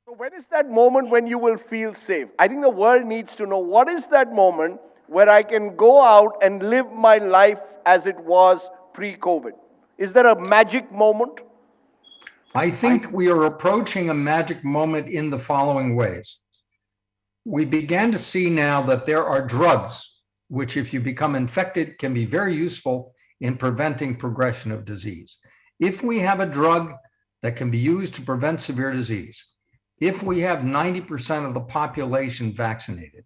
So when is that moment when you will feel safe? I think the world needs to know what is that moment where I can go out and live my life as it was pre-COVID. Is there a magic moment? I think we are approaching a magic moment in the following ways. We began to see now that there are drugs, which if you become infected can be very useful in preventing progression of disease. If we have a drug that can be used to prevent severe disease, if we have 90% of the population vaccinated,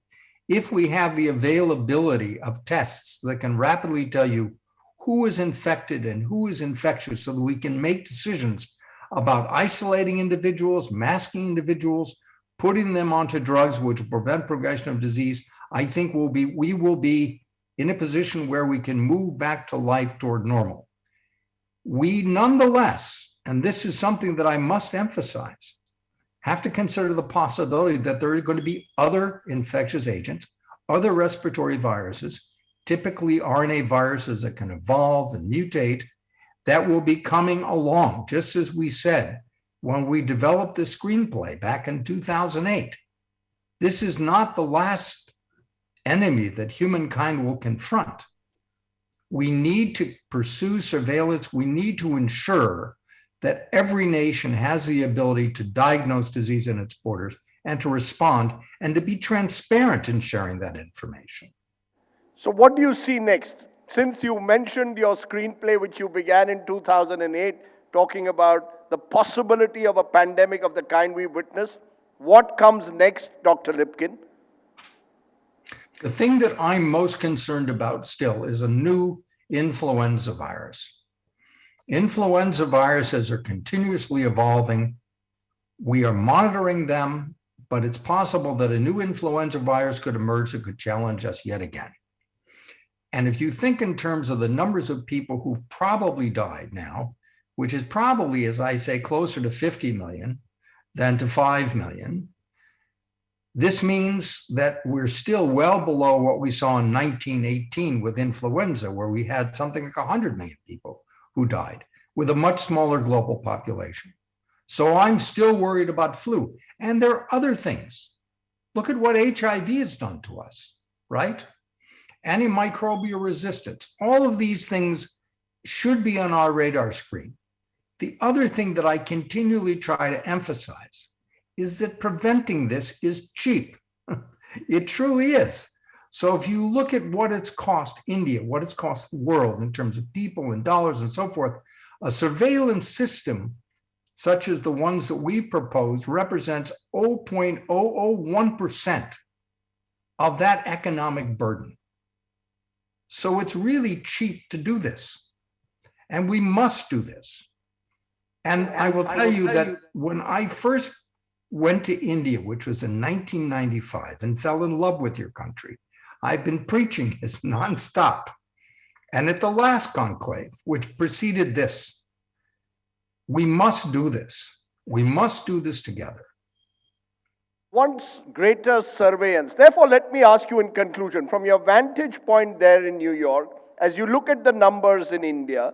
if we have the availability of tests that can rapidly tell you who is infected and who is infectious so that we can make decisions about isolating individuals, masking individuals, putting them onto drugs which prevent progression of disease, I think we will be in a position where we can move back to life toward normal. We nonetheless, and this is something that I must emphasize, have to consider the possibility that there are going to be other infectious agents, other respiratory viruses, typically RNA viruses that can evolve and mutate, that will be coming along, just as we said when we developed the screenplay back in 2008. This is not the last enemy that humankind will confront. We need to pursue surveillance. We need to ensure that every nation has the ability to diagnose disease in its borders and to respond and to be transparent in sharing that information. So what do you see next? Since you mentioned your screenplay, which you began in 2008, talking about the possibility of a pandemic of the kind we witnessed, what comes next, Dr. Lipkin? The thing that I'm most concerned about still is a new influenza virus. Influenza viruses are continuously evolving. We are monitoring them, but it's possible that a new influenza virus could emerge that could challenge us yet again. And if you think in terms of the numbers of people who've probably died now, which is probably, as I say, closer to 50 million than to 5 million, this means that we're still well below what we saw in 1918 with influenza, where we had something like 100 million people who died with a much smaller global population. So I'm still worried about flu. And there are other things. Look at what HIV has done to us, right? Antimicrobial resistance. All of these things should be on our radar screen. The other thing that I continually try to emphasize is that preventing this is cheap. It truly is. So if you look at what it's cost India, what it's cost the world in terms of people and dollars and so forth, a surveillance system such as the ones that we propose represents 0.001% of that economic burden. So it's really cheap to do this. And we must do this. And I will tell you that when I first went to India, which was in 1995, and fell in love with your country, I've been preaching this nonstop. And at the last conclave, which preceded this, we must do this. We must do this together. Wants greater surveillance. Therefore, let me ask you in conclusion, from your vantage point there in New York, as you look at the numbers in India,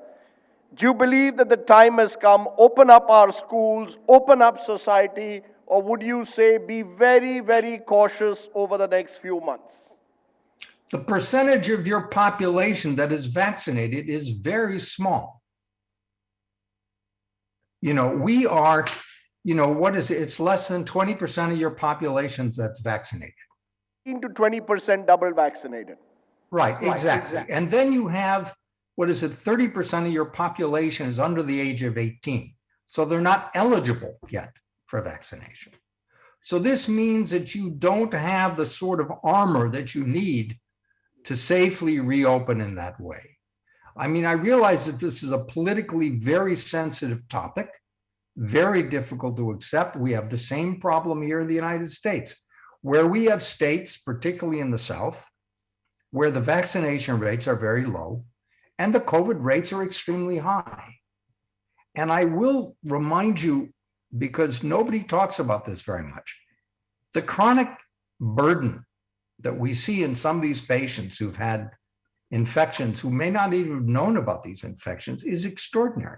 do you believe that the time has come, open up our schools, open up society, or would you say be very, very cautious over the next few months? The percentage of your population that is vaccinated is very small. We are, what is it? It's less than 20% of your population that's vaccinated. 15 to 20% double vaccinated. Right, exactly. And then you have, 30% of your population is under the age of 18. So they're not eligible yet for vaccination. So this means that you don't have the sort of armor that you need to safely reopen in that way. I mean, I realize that this is a politically very sensitive topic, very difficult to accept. We have the same problem here in the United States, where we have states, particularly in the South, where the vaccination rates are very low and the COVID rates are extremely high. And I will remind you, because nobody talks about this very much, the chronic burden that we see in some of these patients who've had infections, who may not even have known about these infections, is extraordinary.